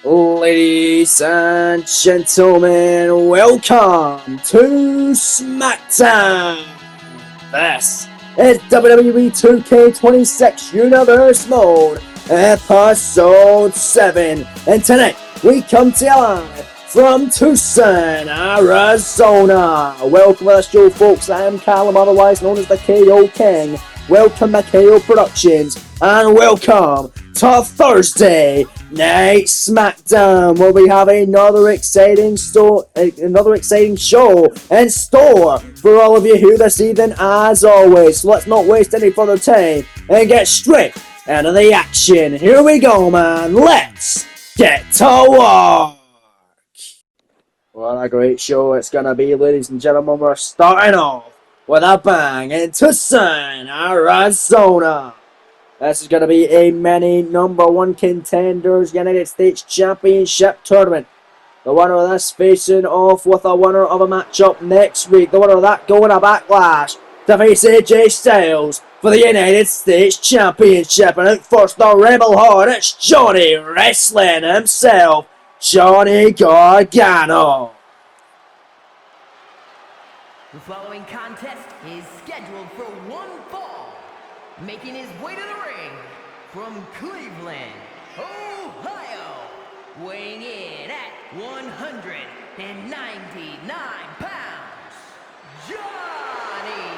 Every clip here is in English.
Ladies and gentlemen, welcome to SmackDown! This is WWE 2K26 Universe Mode, Episode 7. And tonight, we come to you live from Tucson, Arizona. Welcome to the show, folks. I am Callum, otherwise known as the KO King. Welcome to KO Productions, and welcome to Thursday Night SmackDown, where we have another exciting show in store for all of you here this evening, as always. So let's not waste any further time and get straight into the action. Here we go, man. Let's get to work. What a great show it's gonna be, ladies and gentlemen. We're starting off with a bang in Tucson, Arizona. This is going to be a many number one contenders United States Championship tournament. The winner of this facing off with a winner of a matchup next week. The winner of that going to Backlash to face AJ Styles for the United States Championship. And out first, the Rebel Heart, it's Johnny Wrestling himself, Johnny Gargano. The following contest is scheduled for one fall. Making his way to the ring from Cleveland, Ohio, weighing in at 199 pounds, Johnny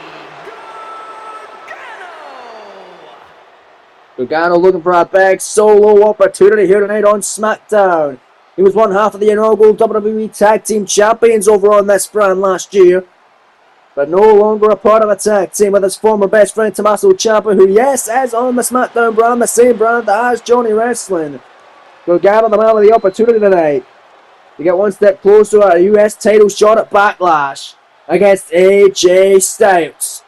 Gargano! Gargano looking for a big solo opportunity here tonight on SmackDown. He was one half of the inaugural WWE Tag Team Champions over on this brand last year, but no longer a part of a tag team with his former best friend Tommaso Ciampa, who, yes, is on the SmackDown brand, the same brand as Johnny Wrestling. Gargano, the man with the opportunity tonight to get one step closer at a US title shot at Backlash against AJ Styles.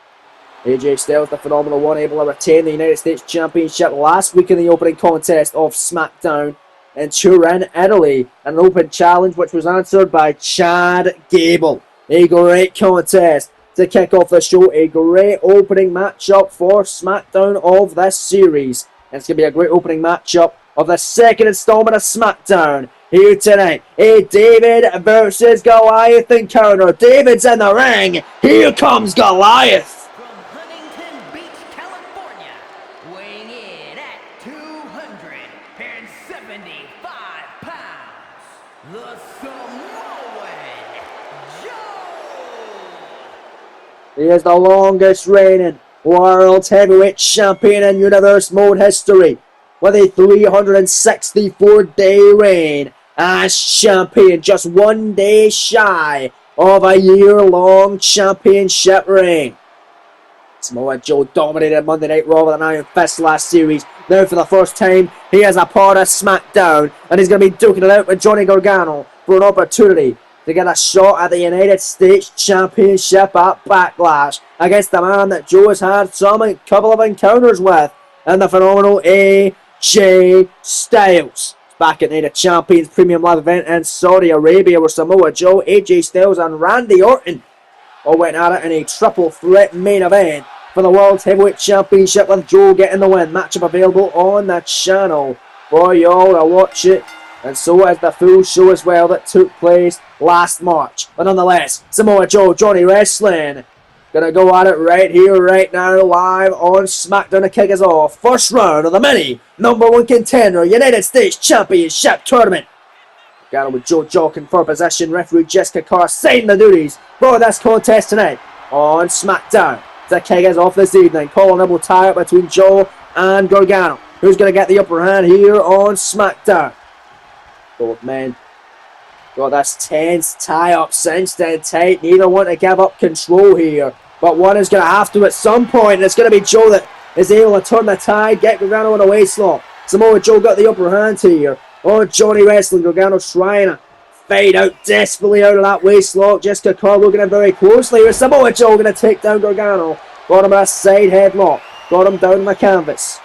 AJ Styles, the phenomenal one, able to retain the United States Championship last week in the opening contest of SmackDown in Turin, Italy. An open challenge which was answered by Chad Gable. A great contest to kick off the show, a great opening matchup for SmackDown of this series. And it's going to be a great opening matchup of the second installment of SmackDown here tonight. A David versus Goliath encounter. David's in the ring. Here comes Goliath. From Huntington Beach, California, weighing in at 275 pounds, the Samoan Joe! He is the longest reigning World Heavyweight Champion in Universe Mode history, with a 364-day reign as champion, just 1 day shy of a year-long championship reign. Samoa Joe dominated Monday Night Raw with an Iron Fist last series. Now for the first time, he is a part of SmackDown, and he's going to be duking it out with Johnny Gargano for an opportunity to get a shot at the United States Championship at Backlash against the man that Joe has had a couple of encounters with, and the phenomenal AJ Styles. Back at the Night of Champions Premium Live event in Saudi Arabia, where Samoa Joe, AJ Styles, and Randy Orton all went at it in a triple threat main event for the World Heavyweight Championship, with Joe getting the win. Matchup available on the channel for y'all to watch it. And so is the full show as well that took place last March. But nonetheless, Samoa Joe, Johnny Wrestling, gonna go at it right here, right now, live on SmackDown to kick us off. First round of the mini number one contender United States Championship Tournament. Gargano with Joe jockeying for position. Referee Jessica Carr signing the duties for this contest tonight on SmackDown to kick us off this evening. Collar will tie up between Joe and Gargano. Who's gonna get the upper hand here on SmackDown? Both men got this tense tie-up, cinched in tight. Neither want to give up control here, but one is going to have to at some point, and it's going to be Joe that is able to turn the tide, get Gargano in a waistlock. Samoa Joe got the upper hand here on Johnny Wrestling. Gargano trying to fade out desperately out of that waistlock. Jessica Carr looking at him very closely. With Samoa Joe going to take down Gargano. Got him a side headlock. Got him down on the canvas.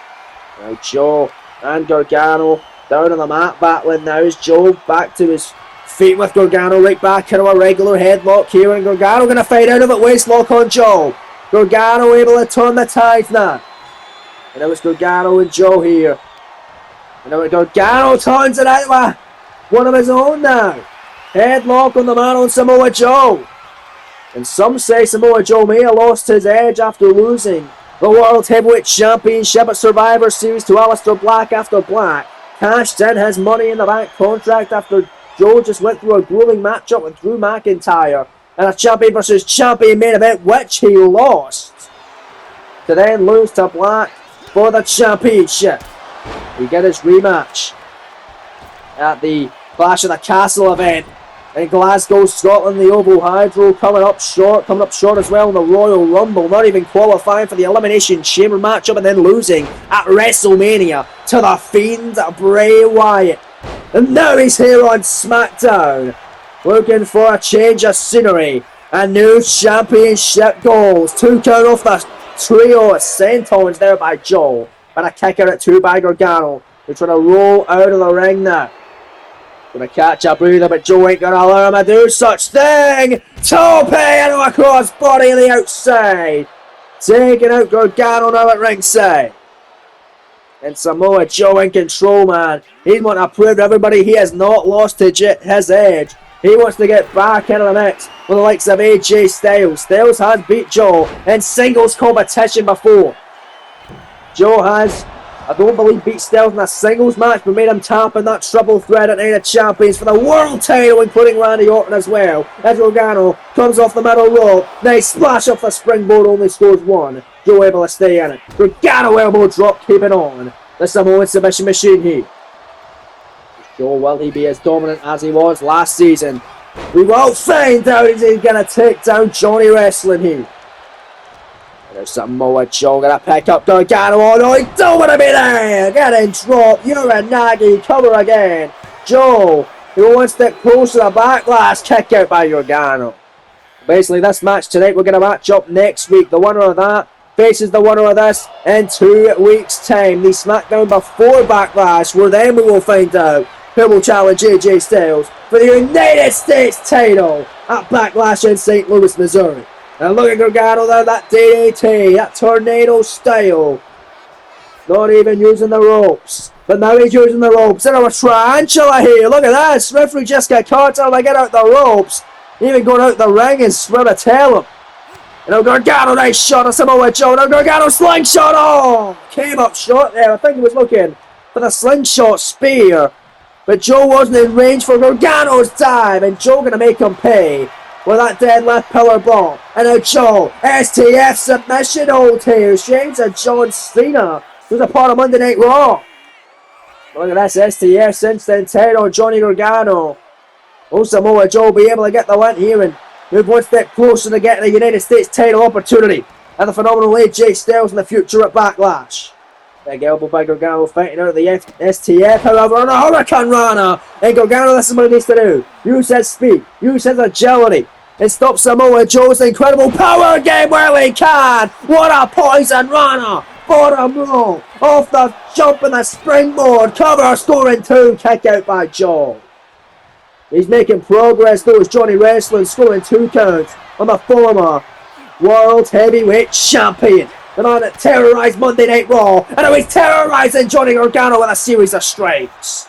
Now Joe and Gargano down on the mat battling now as Joe back to his feet with Gargano right back into a regular headlock here, and Gargano going to fade out of it. Waistlock on Joe. Gargano able to turn the tide now. And now it's Gargano and Joe here. And now Gargano turns it out with one of his own now. Headlock on the man on Samoa Joe. And some say Samoa Joe may have lost his edge after losing the World Heavyweight Championship at Survivor Series to Aleister Black after Black cashed in his Money in the Bank contract after Joe just went through a grueling matchup with Drew McIntyre in a champion versus champion main event, which he lost, to then lose to Black for the championship. He get his rematch at the Clash of the Castle event in Glasgow, Scotland. The Oval Hydro coming up short as well in the Royal Rumble, not even qualifying for the Elimination Chamber matchup and then losing at WrestleMania to the Fiend Bray Wyatt. And now he's here on SmackDown, looking for a change of scenery and new championship goals. 2 count off the trio of Sentons there by Joe, but a kick out at 2 by Gargano. They're trying to roll out of the ring now. Gonna catch a breather, but Joe ain't gonna allow him to do such thing. Tope into a crossbody on the outside, taking out Gargano now at ringside. And Samoa Joe in control, man. He's wanting to prove to everybody he has not lost his edge. He wants to get back into the mix with the likes of AJ Styles. Styles has beat Joe in singles competition before. Joe has, I don't believe, beat Styles in a singles match, but made him tap in that triple threat at Night of Champions for the world title, including Randy Orton as well. As Gargano comes off the middle rope, nice splash off the springboard, only scores 1. Joe able to stay in it. Gargano elbow drop, keeping on. The Samoan submission machine here. Joe, will he be as dominant as he was last season? We will find out if he's going to take down Johnny Wrestling here. There's Samoa Joe going to pick up Gargano. Oh no, he don't want to be there. Get in, drop. Uranagi, cover again. Joe, who wants to get close to the backlash. Kick out by Gargano. Basically, this match tonight, we're going to match up next week. The winner of that faces the winner of this in 2 weeks' time. The SmackDown before Backlash, where then we will find out who will challenge AJ Styles for the United States title at Backlash in St. Louis, Missouri. And look at Gargano there, that DDT, that tornado style. Not even using the ropes. But now he's using the ropes. And a tarantula here. Look at this. Referee just got caught trying to get out the ropes. Even going out the ring and swear to tell him. And now Gargano, nice shot of Samoa Joe. Now Gargano slingshot. Oh, came up short there. I think he was looking for the slingshot spear. But Joe wasn't in range for Gargano's dive. And Joe going to make him pay with that deadlift pillar bomb. And now Joe, STF submission hold here. Shane's a John Cena, who's a part of Monday Night Raw. Look at this STF since then title on Johnny Gargano. Will Samoa Joe be able to get the win here and move one step closer to getting a United States title opportunity and the phenomenal AJ Styles in the future at Backlash? Big elbow by Gargano, fighting out of the STF, however, on a Hurricane Rana. And Gargano, this is what he needs to do. Use his speed, use his agility, and stop Samoa Joe's incredible power game where he can. What a poison Rana! Bottom roll, off the jump and the springboard, cover, scoring 2, kick out by Joe. He's making progress though as Johnny Wrestling, scoring 2 counts on the former World Heavyweight Champion. The man that terrorised Monday Night Raw, and now he's terrorising Johnny Gargano with a series of strikes.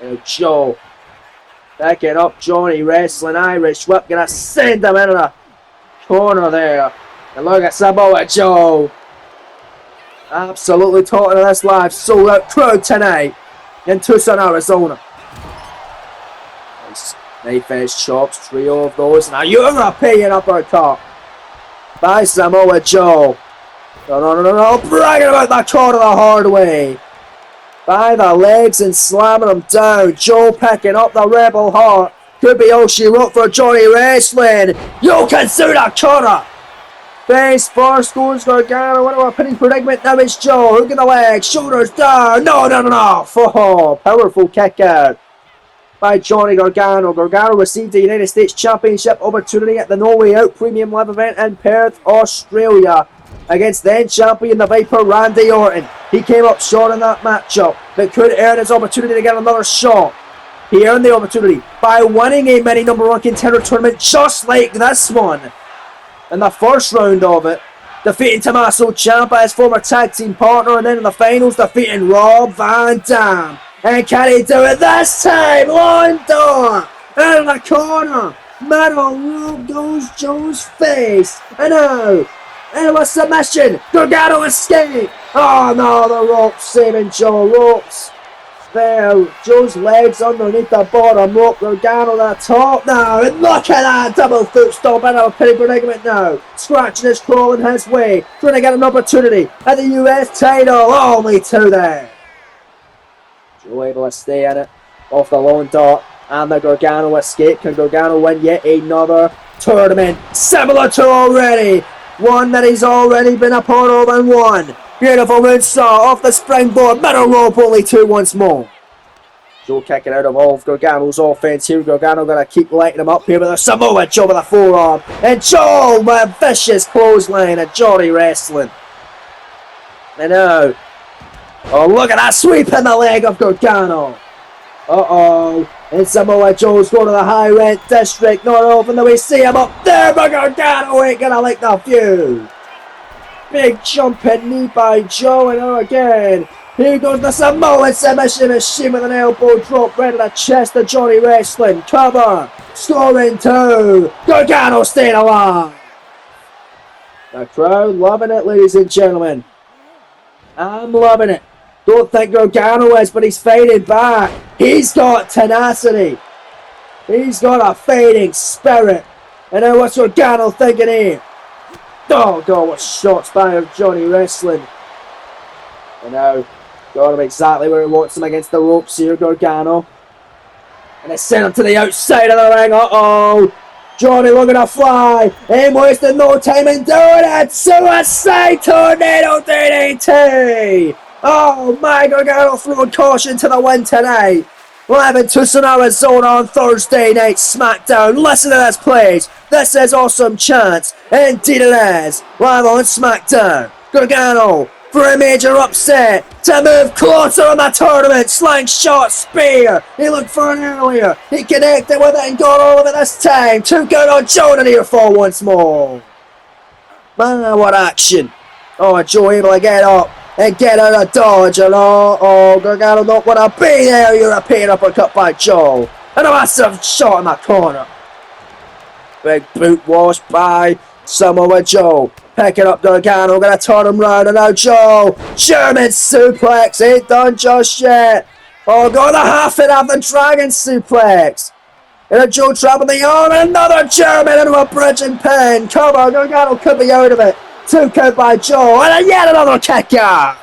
And Joe backing up Johnny Wrestling, Irish whip, gonna send him into the corner there. And look at Samoa Joe. Absolutely talking to this live sold out crowd tonight in Tucson, Arizona. Nice knife edge chops, trio of those, and a European uppercut by Samoa Joe. No, bragging about that corner the hard way. By the legs and slamming him down. Joe picking up the Rebel Heart. Could be all she wrote for Johnny Wrestling. You can see that corner. Face first goes Gargano into a pinning predicament. Now it's Joe. Hook in the leg. Shoulders down. No. Oh, powerful kick out by Johnny Gargano. Gargano received the United States Championship opportunity at the No Way Out Premium Live event in Perth, Australia, against then champion the Viper Randy Orton. He came up short in that matchup, but could earn his opportunity to get another shot. He earned the opportunity by winning a mini #1 contender tournament just like this one. In the first round of it, defeating Tommaso Ciampa, his former tag team partner, and then in the finals defeating Rob Van Dam And can he do it this time? Londo in the corner. Middle rope goes Joe's face. And now, into a submission. Gargano escape. Oh no, the rope saving Joe. Ropes there. Joe's legs underneath the bottom rope. Gargano the top now. And look at that double foot stomp into a pin predicament now. Scratching his crawling his way. Trying to get an opportunity at the US title. Only two there. Joe able to stay in it. Off the lone dart. And the Gargano escape. Can Gargano win yet another tournament? Similar to already. One that he's already been a part of and won. Beautiful moonsault off the springboard. Middle rope, only two once more. Joe kicking out of all of Gargano's offense here. Gargano going to keep lighting him up here with a Samoa Joe with a forearm. And Joe with a vicious clothesline at Johnny Wrestling. And now, oh, look at that sweep in the leg of Gargano. Uh-oh. And Samoa Joe's going to the high rent district. Not often that we see him up there, but Gargano ain't going to like the feud. Big jumping knee by Joe, and now again. Here goes the Samoan submission machine with an elbow drop right to the chest of Johnny Wrestling. Cover. Scoring two. Gargano staying alive. The crowd loving it, ladies and gentlemen. I'm loving it. Don't think Gargano is, but he's fading back. He's got tenacity. He's got a fading spirit. And now what's Gargano thinking here? Oh God, what shots by Johnny Wrestling. And now got him exactly where he wants him against the ropes here, Gargano. And they send him to the outside of the ring. Uh-oh. Johnny looking to fly. Ain't wasting no time in doing it. Suicide Tornado DDT. Oh my, Gargano throwing caution to the wind tonight. Live in Tucson, Arizona on Thursday Night SmackDown. Listen to this, please. This is Awesome Chance. Indeed it is. Live on SmackDown. Gargano for a major upset to move closer in the tournament. Slingshot spear. He looked for it earlier. He connected with it and got all of it this time. Too good on Joe to near fall once more. Man, what action. Oh, Joe able to get up and get out of dodge, and Gargano don't want to be there. European uppercut by Joe, and a massive shot in the corner. Big boot wash by Samoa Joe. Picking up Gargano, gonna turn him round, and now Joe. German suplex, ain't done just yet. Oh, go the half it of the dragon suplex. And a Joe trapping the arm, and another German into a bridging pin. Cover, Gargano could be out of it. Two count by Joe, and yet another kick out.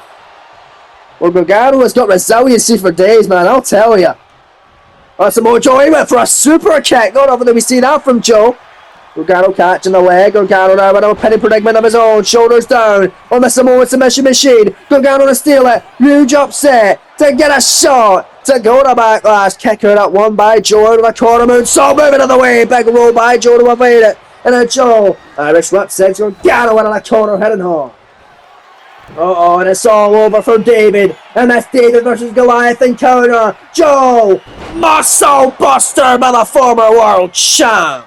Well, Gargano has got resiliency for days, man, I'll tell you. Oh, Samoa Joe, he went for a super kick. Not often do we see that from Joe. Gargano catching the leg. Gargano now with a penny predicament of his own. Shoulders down on the Samoan submission machine. Gargano to steal it. Huge upset to get a shot to go to backlash. Kick out at one by Joe out of the corner. Moonsault moving out of the way. Big roll by Joe to evade it. And then Joe, Irish whip sends Gargano out of the corner, heading home. Uh-oh, and it's all over for David. And that's David versus Goliath encounter. Joe, muscle buster by the former world champ.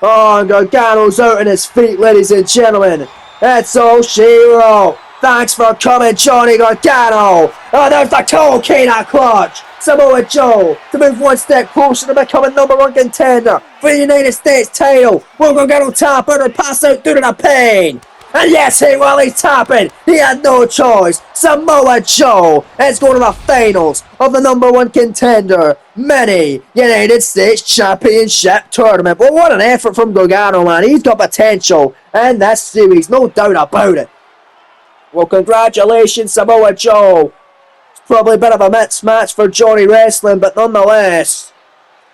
Oh, and Gargano's out on his feet, ladies and gentlemen. That's all she wrote. Thanks for coming, Johnny Gargano. Oh, there's the Coquina clutch. Samoa Joe to move one step closer to becoming #1 contender for the United States title. Will Gargano tap out and pass out due to the pain? And yes, while he's tapping, he had no choice. Samoa Joe is going to the finals of the #1 contender mini United States Championship tournament. But what an effort from Gargano, man. He's got potential in this series, no doubt about it. Well, congratulations, Samoa Joe. Probably a bit of a mixed match for Johnny Wrestling, but nonetheless,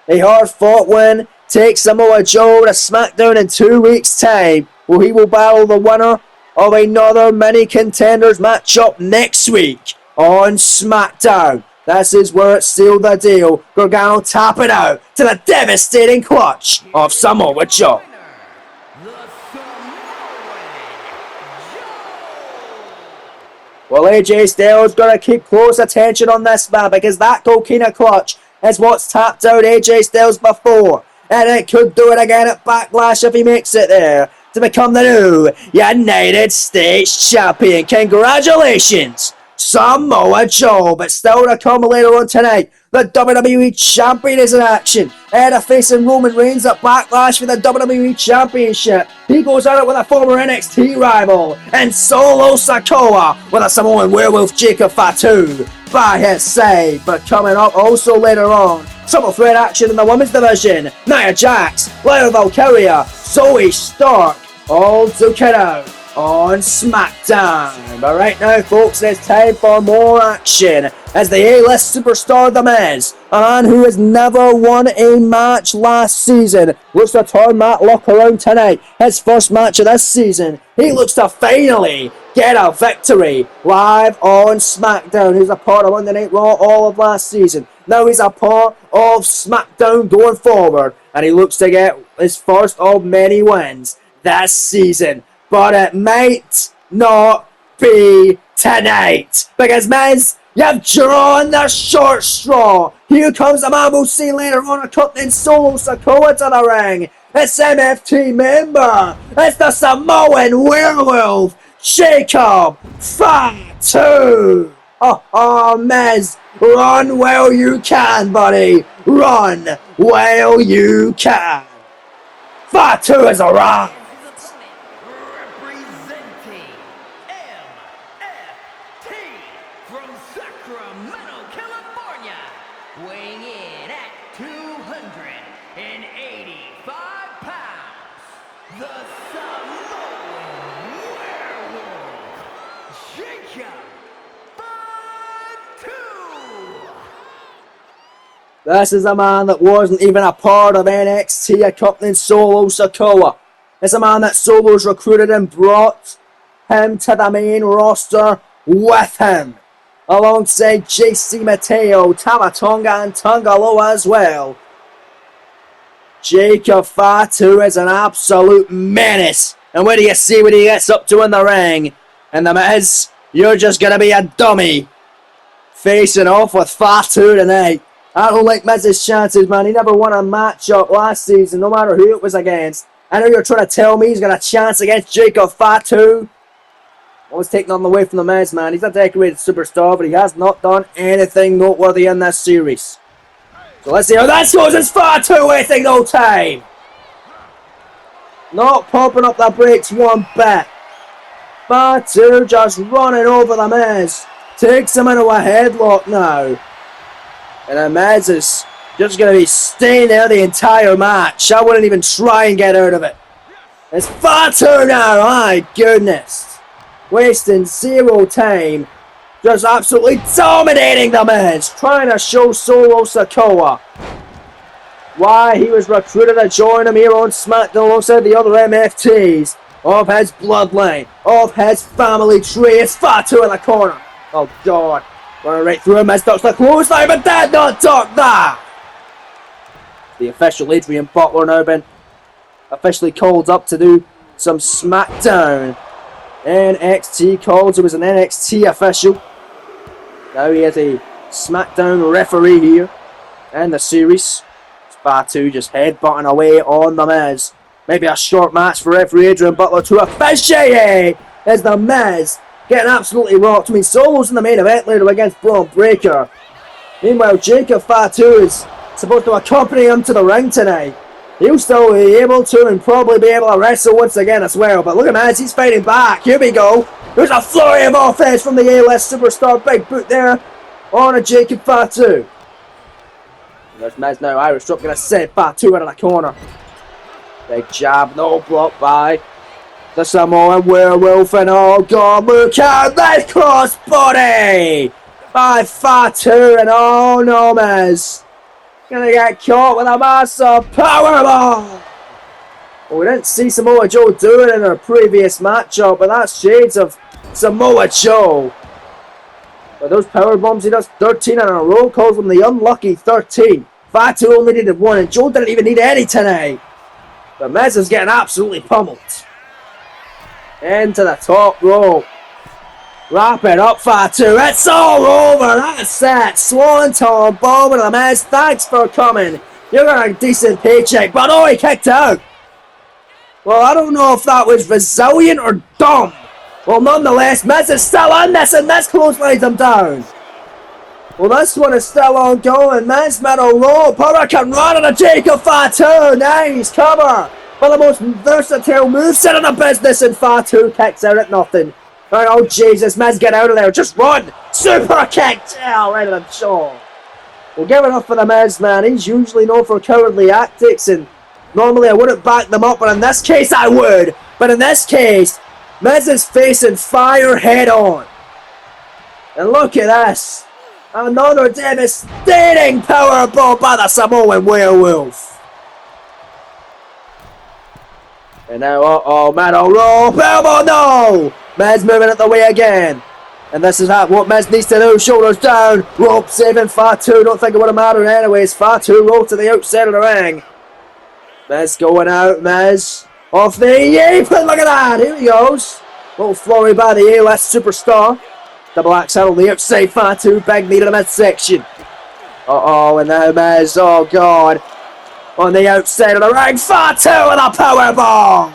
a hard-fought win takes Samoa Joe to SmackDown in 2 weeks' time, where he will battle the winner of another mini contenders matchup next week on SmackDown. This is where it sealed the deal. Gargano tapping out to the devastating clutch of Samoa Joe. Well, AJ Styles got to keep close attention on this man, because that Coquina clutch is what's tapped out AJ Styles before. And it could do it again at Backlash if he makes it there to become the new United States Champion. Congratulations Samoa Joe. But still to come later on tonight, the WWE Champion is in action. Edda facing Roman Reigns at Backlash for the WWE Championship. He goes at it with a former NXT rival, and Solo Sikoa with a Samoan werewolf Jacob Fatu by his side. But coming up also later on, triple threat action in the women's division. Nia Jax, Lyra Valkyria, Zoe Stark, all duke it out on SmackDown. But right now, folks, it's time for more action as the A-list superstar The Miz, a man who has never won a match last season, looks to turn that luck around tonight. His first match of this season. He looks to finally get a victory live on SmackDown. He was a part of Monday Night Raw all of last season. Now he's a part of SmackDown going forward, and he looks to get his first of many wins this season. But it might not be tonight, because Miz, you've drawn the short straw. Here comes the man we'll see later on accompanying Solo Sikoa to the ring. It's MFT member. It's the Samoan werewolf, Jacob Fatu. Oh, Miz, run while you can, buddy. Run while you can. Fatu has arrived. Representing MFT from Sacramento, California, weighing in at 285 pounds, the Samoan werewolf, Jacob Fatu. This is a man that wasn't even a part of NXT accompanying Solo Sikoa. It's a man that Solo's recruited and brought him to the main roster with him, alongside JC Mateo, Tamatonga, and Tongaloa as well. Jacob Fatu is an absolute menace. And what do you see when he gets up to in the ring? And the Miz, you're just going to be a dummy facing off with Fatu tonight. I don't like Miz's chances, man. He never won a matchup last season, no matter who it was against. I know you're trying to tell me he's got a chance against Jacob Fatu. Always taking on the way from the Miz, man. He's a decorated superstar, but he has not done anything noteworthy in this series. So let's see how that goes. It's Fatu wasting no time. Not pumping up the brakes one bit. Fatu just running over the Miz. Takes him into a headlock now. And the Miz is just going to be staying there the entire match. I wouldn't even try and get out of it. It's Fatu now. My goodness. Wasting zero time. Just absolutely dominating the Miz. Trying to show Solo Sikoa why he was recruited to join him here on SmackDown alongside the other MFTs of his bloodline, of his family tree. It's Fatu in the corner. Oh God. Running right through him. Miz ducks the clothesline, but did not duck that. The official Adrian Butler now been officially called up to do some SmackDown NXT calls. It was an NXT official. Now he is a SmackDown referee here in the series. Fatu just headbutting away on the Miz. Maybe a short match for referee Adrian Butler to officiate as the Miz getting absolutely rocked. I mean, Solo's in the main event later against Braun Breaker. Meanwhile, Jacob Fatu is supposed to accompany him to the ring tonight. He'll still be able to and probably be able to wrestle once again as well. But look at Miz, he's fighting back. Here we go. There's a flurry of offense from the A-list superstar. Big boot there on a Jacob Fatu. There's Miz now. Irish drop going to send Fatu out of the corner. Big jab, no block by the Samoan werewolf. And oh God, look out this crossbody by Fatu. And oh no, Miz gonna get caught with a massive powerbomb. Well, we didn't see Samoa Joe do it in our previous matchup, but that's shades of Samoa Joe. But those powerbombs, he does 13 in a row, calls them the unlucky 13. Fatu only needed one, and Joe didn't even need any tonight. But Miz is getting absolutely pummeled. Into the top rope. Wrap it up, Fatu. It's all over. That's it. Swanton bomb with the Miz. Thanks for coming. You got a decent paycheck, but oh, he kicked out. Well, I don't know if that was resilient or dumb. Well, nonetheless, Miz is still on this, and this clotheslines him down. Well, this one is still ongoing. Miz middle rope. Hurricane Run and a Jacob Fatu. Nice cover. One of the most versatile moveset in the business, and Fatu kicks out at nothing. Oh, Jesus. Miz, get out of there. Just run. Super kick. Oh, right in the jaw. Well, give it up for the Miz, man. He's usually known for cowardly tactics, and normally I wouldn't back them up, but in this case I would. But in this case, Miz is facing fire head on. And look at this. Another devastating powerbomb by the Samoan Werewolf. And now, middle rope, elbow, no! Miz moving it the way again. And this is what Miz needs to do. Shoulders down, rope saving Fatu. Don't think it would have mattered anyways. Fatu rolled to the outside of the ring. Miz going out, Miz. Off the apron, look at that. Here he goes. Little flurry by the A-list superstar. Double axe on the outside, Fatu, big knee to the midsection. And now Miz, oh God. On the outside of the ring, Fatu with a powerbomb.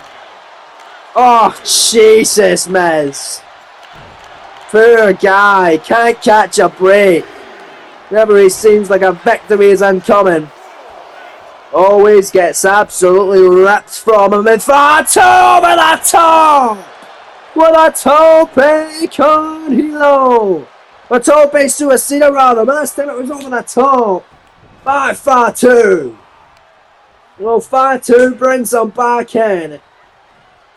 Oh, Jesus, Miz. Poor guy, can't catch a break. Rivalry seems like a victory is incoming. Always gets absolutely ripped from him, and Fatu over the top! With a tope con hilo! A tope suicida rather, but this time it was over the top by Fatu. Well, Fatu brings him back in.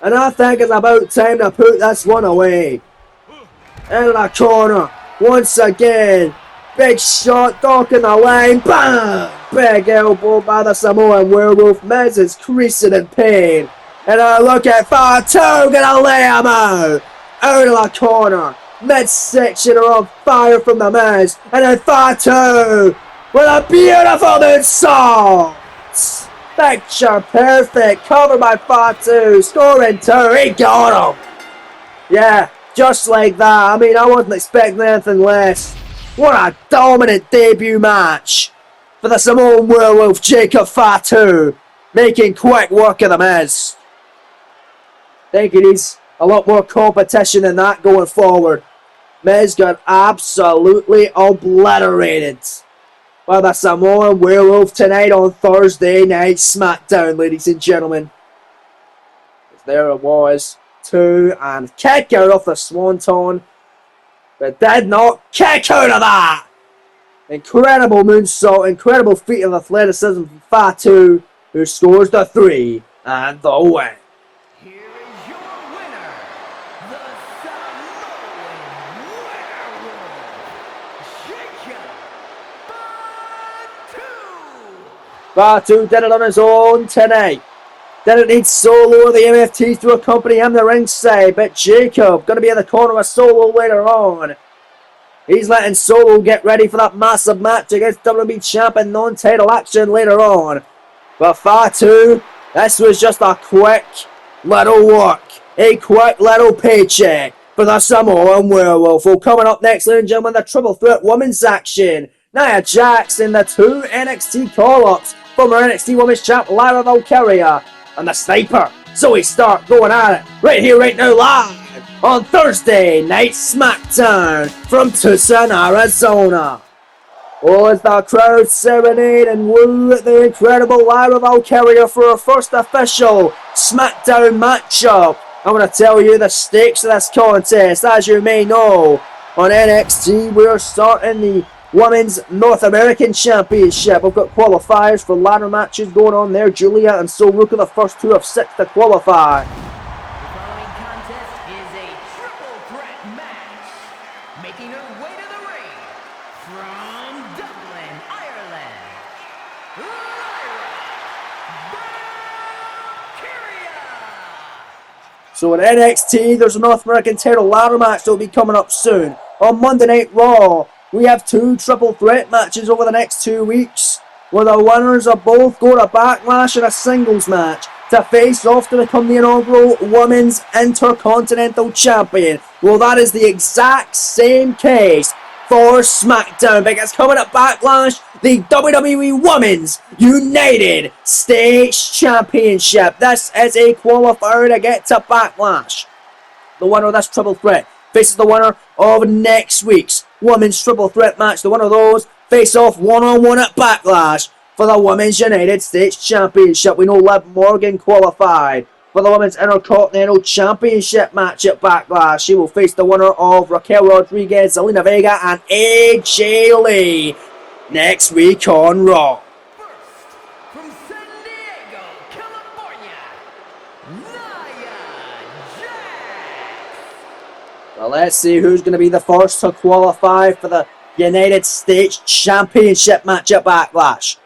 And I think it's about time to put this one away. In the corner, once again. Big shot, dog in the lane, bam! Big elbow by the Samoan Werewolf. Miz is creasing in pain. And I look at Fatu, gonna lay him out of the corner. Midsection are on fire from the Miz. And then Fatu with a beautiful moonsault. Picture perfect, cover by Fatu, scoring 2, he got him. Yeah, just like that. I mean, I wasn't expecting anything less. What a dominant debut match for the Samoan Werewolf Jacob Fatu, making quick work of the Miz. Think he needs a lot more competition than that going forward. Miz got absolutely obliterated by the Samoan Werewolf tonight on Thursday Night SmackDown, ladies and gentlemen. There it was. 2 and kick out of the Swanton. But did not kick out of that. Incredible moonsault, incredible feat of athleticism from Fatu, who scores the 3 and the win. Here is your winner, the Samoan Werewolf, Jacob Fatu. Fatu did it on his own tonight. Didn't need Solo or the MFTs to accompany him to ringside, but Jacob going to be in the corner with Solo later on. He's letting Solo get ready for that massive match against WWE Champion non-title action later on. But Fatu, this was just a quick little work, a quick little paycheck for the Samoan Werewolf. Well, coming up next, ladies and gentlemen, the Triple Threat Women's action. Nia Jax in the 2 NXT call-ups. Former NXT Women's Champ Lyra Valkyria and the Sniper Zoe Stark going at it right here, right now, live on Thursday Night SmackDown from Tucson, Arizona. Oh, as the crowd serenade and woo at the incredible Lyra Valkyria for her first official SmackDown matchup. I'm going to tell you the stakes of this contest. As you may know, on NXT we're starting the Women's North American Championship. We've got qualifiers for ladder matches going on there. Julia and Soruka, the first 2 of 6 to qualify. The following contest is a triple threat match. Making her way to the ring from Dublin, Ireland, Valkyria. So in NXT, there's a North American title ladder match that will be coming up soon. On Monday Night Raw, we have 2 triple threat matches over the next 2 weeks, where the winners of both go to Backlash in a singles match to face off to become the inaugural Women's Intercontinental Champion. Well, that is the exact same case for SmackDown, because coming at Backlash, the WWE Women's United States Championship. This is a qualifier to get to Backlash. the winner of this triple threat faces the winner of next week's women's triple threat match. The winner of those face off one-on-one at Backlash for the Women's United States Championship. We know Liv Morgan qualified for the Women's Intercontinental Championship match at Backlash. She will face the winner of Raquel Rodriguez, Zelina Vega, and AJ Lee next week on Raw. First, from San Diego, California, Nia Jax. Well, let's see who's going to be the first to qualify for the United States Championship match at Backlash.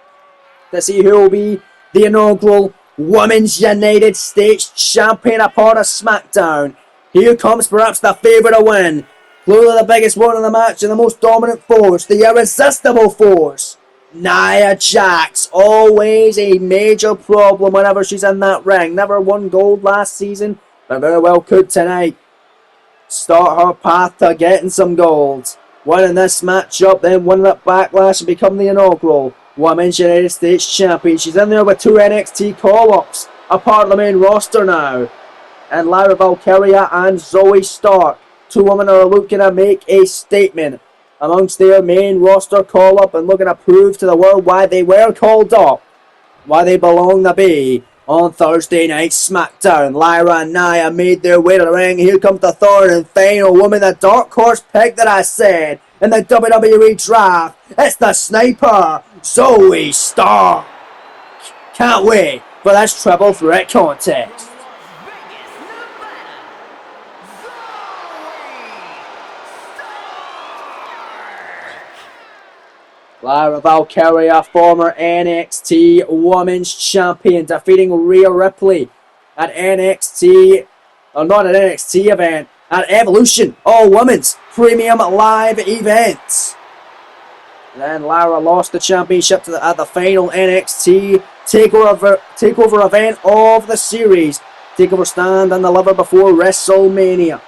Let's see who will be the inaugural Women's United States Champion upon a SmackDown. Here comes perhaps the favourite to win. Clearly the biggest one in the match and the most dominant force, the irresistible force, Nia Jax. Always a major problem whenever she's in that ring. Never won gold last season, but very well could tonight start her path to getting some gold. Winning this matchup, then winning at Backlash and become the inaugural Women's United States Champion. She's in there with 2 NXT call-ups, a part of the main roster now. And Lyra Valkyria and Zoe Stark. 2 women are looking to make a statement amongst their main roster call-up and looking to prove to the world why they were called up, why they belong to be on Thursday Night SmackDown. Lyra and Nia made their way to the ring. Here comes the third and final woman, the dark horse pick that I said in the WWE draft. It's the sniper, Zoe Stark. Can't wait for this triple threat contest. Lyra Valkyria, former NXT Women's Champion, defeating Rhea Ripley at NXT, or not an NXT event, at Evolution, all women's premium live events. Then Lyra lost the championship at the final NXT takeover event of the series. Takeover stand and deliver before WrestleMania.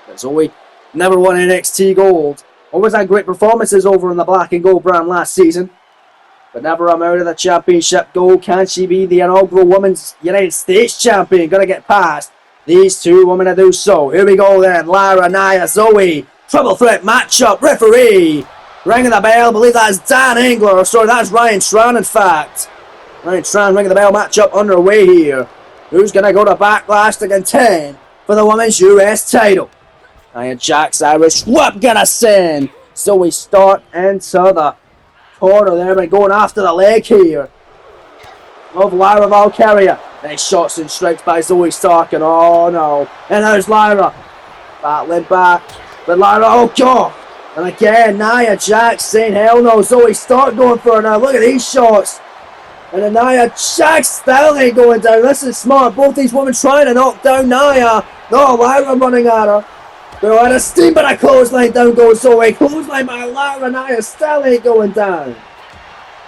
But Zoe never won NXT gold. Always had great performances over in the black and gold brand last season, but never out of the championship gold. Can she be the inaugural Women's United States Champion? Gonna get past these 2 women to do so. Here we go then. Lyra, Nia, Zoe. Triple threat matchup. Referee ringing the bell. I believe that is Dan Engler. Or sorry, that's Ryan Tran in fact. Ryan Tran ringing the bell. Matchup underway here. Who's gonna go to Backlash to contend for the Women's US title? Nia Jax, Irish whip gonna send Zoe Stark into the corner there, but going after the leg here of Lyra Valkyria. Nice shots and strikes by Zoe Stark, and oh no. And there's Lyra battling back. But Lyra, oh god. And again, Nia Jax saying hell no. Zoe Stark going for her now. Look at these shots. And then Nia Jax still ain't going down. This is smart. Both these women trying to knock down Nia. No, Lyra running at her. They're at a steam, but a clothesline down goes Zoe. Clothesline by Lyra. Nia still ain't going down.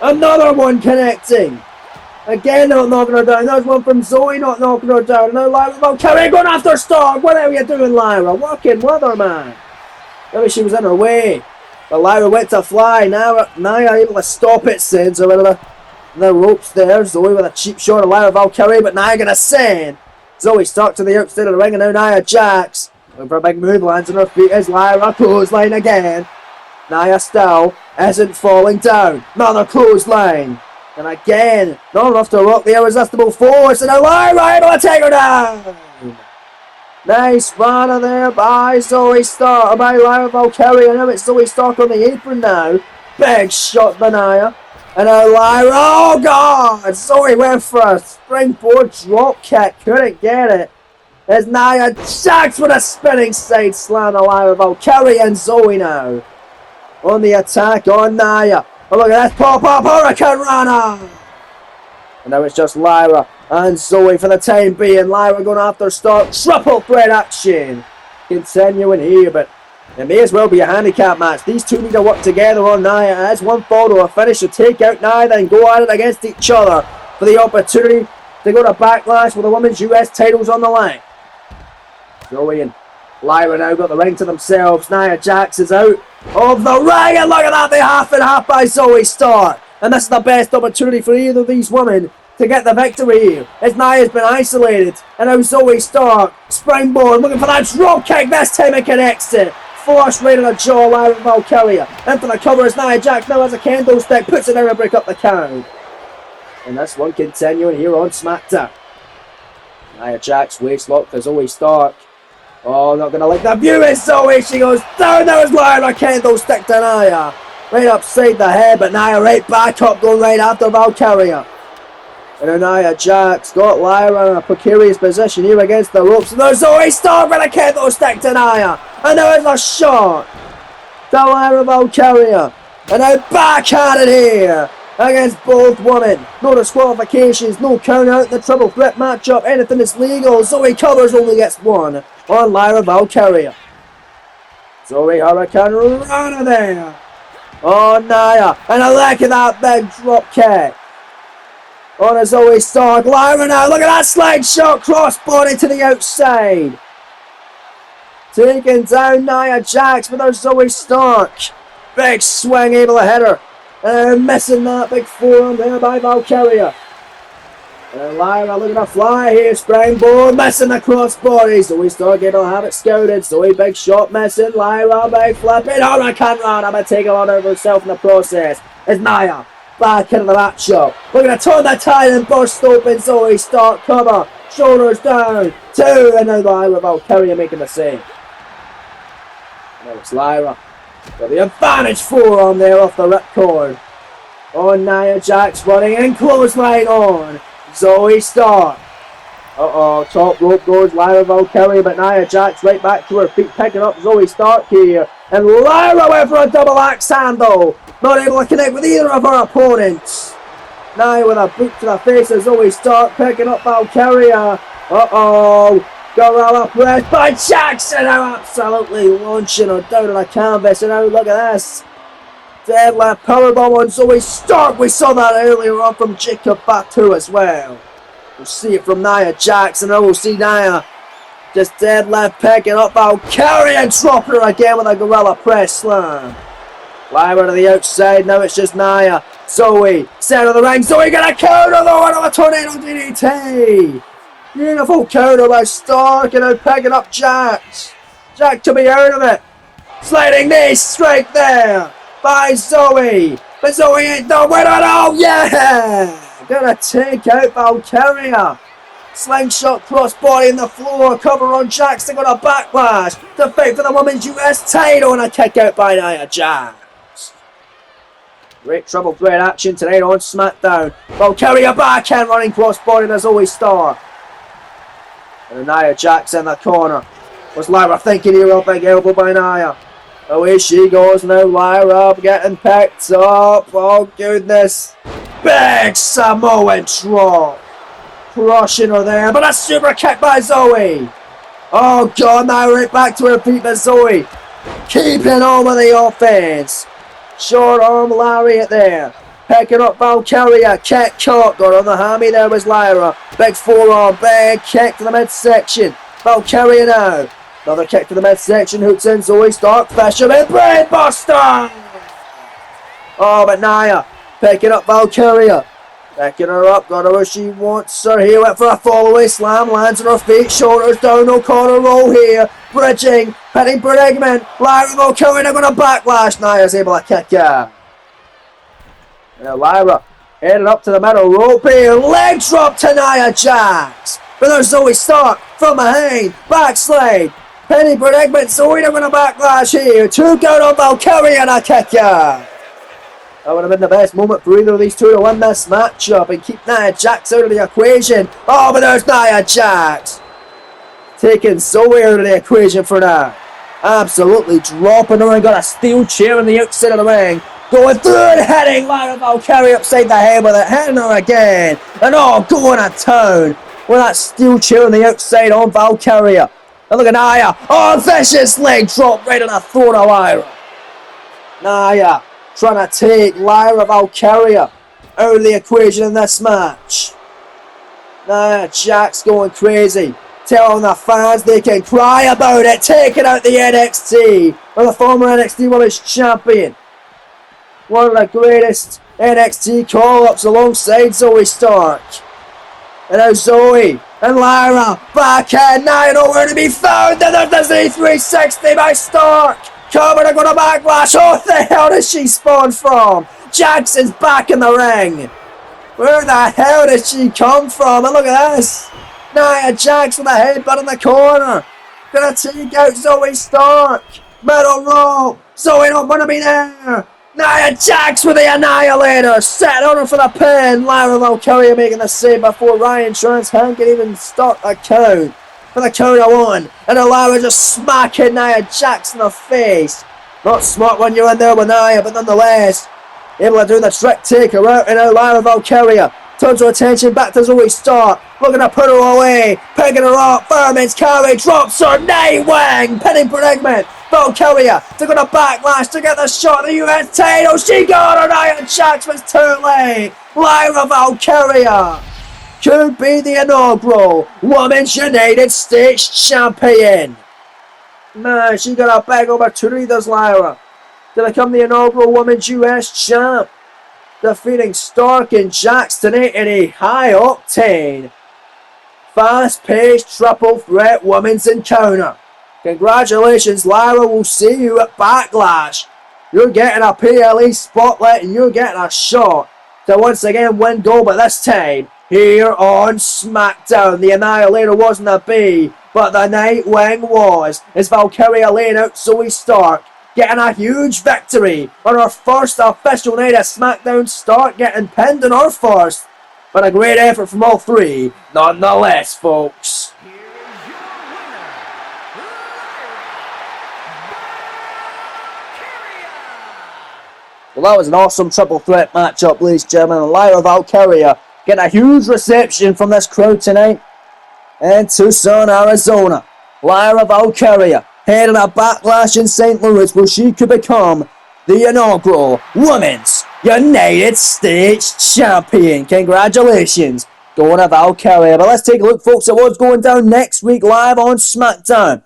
Another one connecting. Again, not knocking her down. There's one from Zoe, not knocking her down. Now Lyra Valkyria going after Stark. What are you doing, Lyra? Working with her, man. Maybe she was in her way. But Lyra went to fly. Now Nia able to stop it, sends her into the ropes there. Zoe with a cheap shot of Lyra Valkyria, but Nia gonna send Zoe Stark to the outside of the ring, and now Nia Jax. Looking for a big move, lands on her feet as Lyra clothesline again. Nia still isn't falling down. Another clothesline. And again, not enough to rock the irresistible force, and now Lyra able to take her down. Nice runner there by Zoe Stark, by Lyra Valkyria. Now it's Zoe Stark on the apron now. Big shot by Nia. And now Lyra, oh god! Zoe went for a springboard drop kick, couldn't get it. There's Nia Jax with a spinning side slam to Lyra Valkyria, and Zoe now on the attack on Nia. Oh, look at that pop-up Hurricane Rana! And now it's just Lyra and Zoe for the time being. Lyra going after Stark. Triple threat action continuing here, but it may as well be a handicap match. These two need to work together on Nia as one fall to a finish to take out Nia, then go at it against each other for the opportunity to go to Backlash with the Women's US titles on the line. Zoe and Lyra now got the ring to themselves. Nia Jax is out of the ring, and look at that, they half and half by Zoe Stark. And this is the best opportunity for either of these women to get the victory here, as Nia's been isolated, and now Zoe Stark, springboard, looking for that drop kick, this time it connects it. Flush right on the jaw, Lyra Valkyria. In for the cover as Nia Jax now has a kendo stick, puts it down to break up the count. And this one continuing here on SmackDown. Nia Jax waist lock for Zoe Stark. Oh, not gonna like the view is Zoe. She goes down. There was Lyra, kendo stick to Nia. Right upside the head, but Nia right back up, going right after Valkyria. And then Nia Jax got Lyra in a precarious position here against the ropes. And there's Zoe Stark with a kendo stick to Nia. And there is a shot to Lyra Valkyria. And now back at it here against both women. No disqualifications, no count out in the triple threat matchup. Anything is legal. Zoe covers, only gets one on Lyra Valkyria. Zoe Hurricane running there. Oh, Nia. And a look at that big drop kick on a Zoe Stark. Lyra now, look at that slingshot crossbody to the outside. Taking down Nia Jax with her Zoe Stark. Big swing, able to hit her. And missing that big forearm there by Valkyria. And Lyra looking to fly here, springboard, missing the crossbody. Zoe Stark able to have it scouted. Zoe big shot missing. Lyra big flipping. Hurricane Rana, but taking on over herself in the process. It's Nia back into the matchup. Looking to turn the tide and burst open. Zoe Stark cover. Shoulders down. Two, and now Lyra Valkyria making the save. Now it's Lyra. Got the advantage forearm there off the ripcord. On Nia Jax running in, clothesline on Zoe Stark. Top rope goes Lyra Valkyria, but Nia Jax right back to her feet, picking up Zoe Stark here. And Lyra went for a double axe handle. Not able to connect with either of her opponents. Nia with a boot to the face of Zoe Stark, picking up Valkyria. Gorilla press by Jackson, now absolutely launching her down on the canvas, and now look at this. Deadlift powerbomb on Zoe Stark. We saw that earlier on from Jacob Fatu as well. We'll see it from Nia Jax, and now we'll see Nia just deadlift picking up Valkyria and dropping her again with a gorilla press slam. Lyra to the outside, now it's just Nia. Zoe, center of the ring, Zoe gonna counter though, and a tornado DDT. Beautiful counter by Stark, and now picking up Jax. Jack to be out of it. Sliding knee straight there by Zoe. But Zoe ain't done with it. Oh yeah! Gonna take out Valkyria. Slingshot crossbody in the floor. Cover on Jax. They're gonna backlash. To fight for the women's US title, and a kick out by Nia Jax. Great triple threat action tonight on SmackDown. Valkyria backhand running crossbody to Zoe Stark. And Nia Jax in the corner. Was Lyra thinking here? A big elbow by Nia. Away she goes now. Lyra getting picked up. Oh goodness. Big Samoan drop. Crushing her there. But a super kick by Zoe. Oh god, now right back to her feet by Zoe. Keeping on with the offense. Short arm lariat there. Picking up Valkyria, kick caught, got on the hammy, there was Lyra. Big forearm, big kick to the midsection. Valkyria now. Another kick to the midsection, hooks in Zoe Stark, fisherman, brainbuster! Oh, but Nia, picking up Valkyria. Picking her up, got her where she wants her here, went for a fall-away slam, lands on her feet, shoulders down, no corner roll here. Bridging, hitting predicament, Lyra Valkyria going to backlash, Nia's able to kick her. Now Lyra heading up to the middle rope here. Leg drop to Nia Jax. But there's Zoe Stark from behind. Backslide. Penny predicament. Zoe going to backlash here. 2 count on Valkyria and a kick ya. That would have been the best moment for either of these two to win this matchup and keep Nia Jax out of the equation. Oh, but there's Nia Jax. Taking Zoe out of the equation for now. Absolutely dropping her and got a steel chair on the outside of the ring. Going through and hitting Lyra Valkyria upside the head with it, hitting her again. And going to town with that steel chair on the outside on Valkyria. And look at Nia. Oh, vicious leg drop right on the throat of Lyra. Nia trying to take Lyra Valkyria out of the equation in this match. Nia Jax going crazy. Telling the fans they can cry about it. Taking out the NXT. Or the former NXT Women's Champion. One of the greatest NXT call-ups alongside Zoe Stark. And now Zoe and Lyra back in. Now nowhere to be found. And there's the Z360 by Stark. Coming to go to Backlash. Oh, the hell did she spawn from? Jackson's back in the ring. Where the hell did she come from? And look at this. Nia Jax with a headbutt in the corner. Gonna take out Zoe Stark. Middle row. Zoe don't want to be there. Nia Jax with the Annihilator. Set on her for the pin. Lyra Valkyria making the save before Ryan Shanahan can even start a count. For the count of one. And Lyra just smacking Nia Jax in the face. Not smart when you're in there with Nia, but nonetheless. Able to do the trick, take her out, and now Lyra Valkyria turns her attention back to Zoe Stark, looking to put her away, picking her up, Fireman's carry, drops her, Nightwing, pinning predicament, Valkyria to go to Backlash to get the shot of the US title, she got her, Nia Jax was too late, Lyra Valkyria could be the inaugural Women's United States Champion. Man, she got a big opportunity, does Lyra, to become the inaugural Women's US Champ, defeating Stark and Jax tonight in a high-octane, fast-paced triple threat women's encounter. Congratulations, Lyra, we'll see you at Backlash. You're getting a PLE spotlight and you're getting a shot to once again win gold, but this time here on SmackDown. The Annihilator wasn't a B, but the Nightwing was, as Valkyria laying out Zoe Stark, getting a huge victory on her first official night of SmackDown. Stark getting pinned in her first, but a great effort from all three nonetheless, folks. Here is your winner, Valkyria. Well, that was an awesome triple threat matchup, ladies and gentlemen. Lyra Valkyria getting a huge reception from this crowd tonight in Tucson, Arizona. Lyra Valkyria heading a Backlash in St. Louis, where she could become the inaugural Women's United States Champion. Congratulations going to Valkyria. But let's take a look, folks, at what's going down next week live on SmackDown.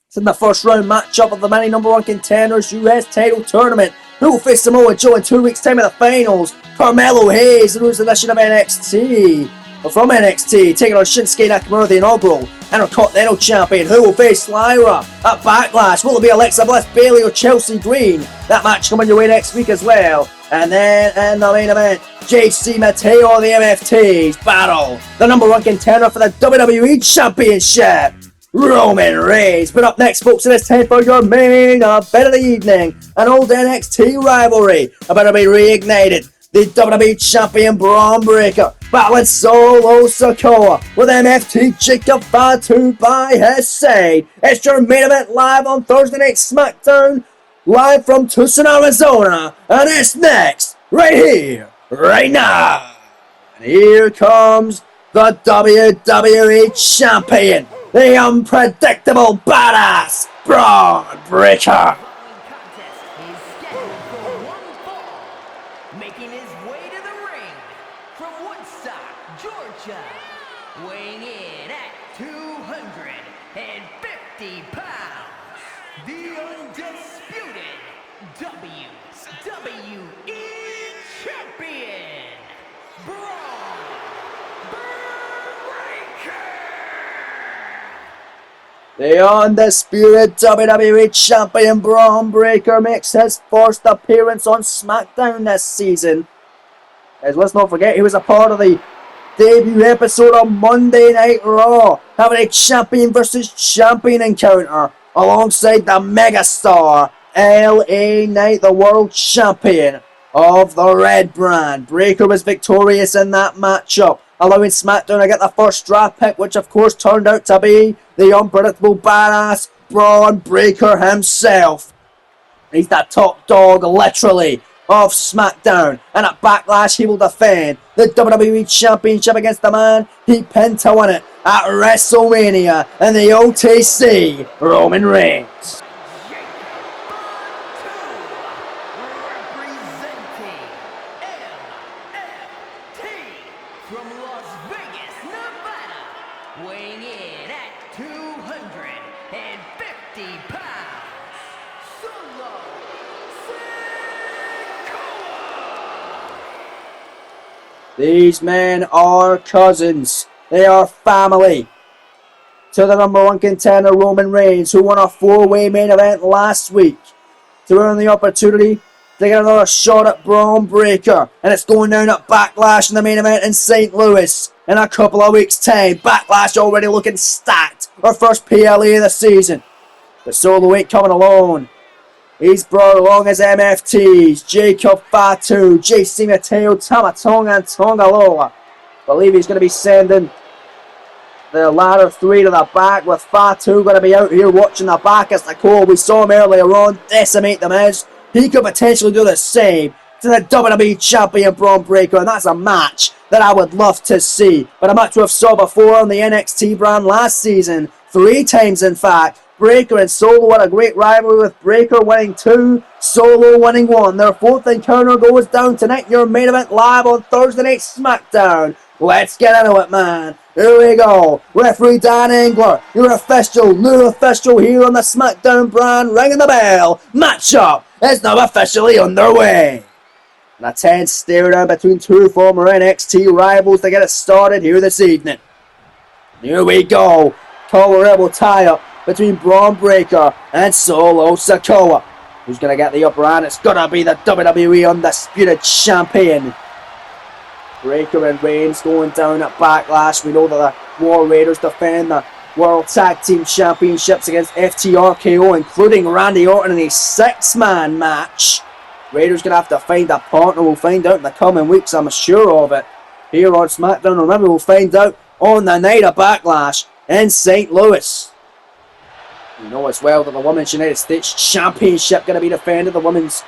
It's in the first round matchup of the many number one contenders US title tournament. Who will face Samoa Joe in 2 weeks' time in the finals? Carmelo Hayes, the newest edition of NXT. From NXT, taking on Shinsuke Nakamura, the inaugural Intercontinental Champion. Who will face Lyra at Backlash? Will it be Alexa Bliss, Bayley, or Chelsea Green? That match coming your way next week as well. And then in the main event, JC Mateo, the MFTs battle the number one contender for the WWE Championship, Roman Reigns. But up next, folks, it is time for your main event of the evening. An old NXT rivalry about to be reignited. The WWE Champion Braun Breaker battling Solo Sikoa with MFT Jacob Fatu by his side. It's your main event live on Thursday Night SmackDown, live from Tucson, Arizona. And it's next, right here, right now. And here comes the WWE Champion, the unpredictable badass Braun Breaker. Making his way to the ring from Woodstock, Georgia, weighing in at 250 pounds, the undisputed WWE Champion, Braun Breaker. The undisputed WWE Champion Braun Breaker makes his first appearance on SmackDown this season. As let's not forget, he was a part of the debut episode of Monday Night Raw, having a champion versus champion encounter alongside the megastar LA Knight, the world champion of the Red Brand. Breaker was victorious in that matchup, allowing SmackDown to get the first draft pick, which of course turned out to be the unpredictable badass Braun Breaker himself. He's the top dog, literally, of SmackDown, and at Backlash he will defend the WWE Championship against the man he pinned to win it at WrestleMania in the OTC, Roman Reigns. Representing MFT from Las Vegas, Nevada, weighing in at 250 pounds, Solo Sikoa. These men are cousins. They are family to the number one contender Roman Reigns, who won a 4-way main event last week, to earn the opportunity to get another shot at Braun Breaker. And it's going down at Backlash in the main event in St. Louis in a couple of weeks' time. Backlash already looking stacked. Our first PLE of the season. The Soloist coming along. He's brought along his MFTs, Jacob Fatu, JC Mateo, Tamatonga, and Tongaloa. Believe he's going to be sending the latter three to the back, with Fatu going to be out here watching the back as the call. We saw him earlier on decimate the Miz. He could potentially do the same to the WWE Champion Braun Breaker, and that's a match that I would love to see. But a match we've saw before on the NXT brand last season, 3 times in fact. Breaker and Solo had a great rivalry, with Breaker winning 2, Solo winning 1. Their 4th encounter goes down tonight in your main event live on Thursday Night SmackDown. Let's get into it, man. Here we go. Referee Dan Engler, your official, new official here on the SmackDown brand, ringing the bell. Matchup is now officially underway. And a tense stare down between 2 former NXT rivals to get it started here this evening. Here we go. Collar elbow tie up between Braun Breaker and Solo Sikoa. Who's going to get the upper hand? It's going to be the WWE Undisputed Champion. Breaker and Reigns going down at Backlash. We know that the War Raiders defend the World Tag Team Championships against FTRKO, including Randy Orton in a 6-man match. Raiders going to have to find a partner. We'll find out in the coming weeks, I'm sure of it, here on SmackDown. Remember, we'll find out on the night of Backlash in St. Louis. You know as well that the Women's United States Championship going to be defended. The Women's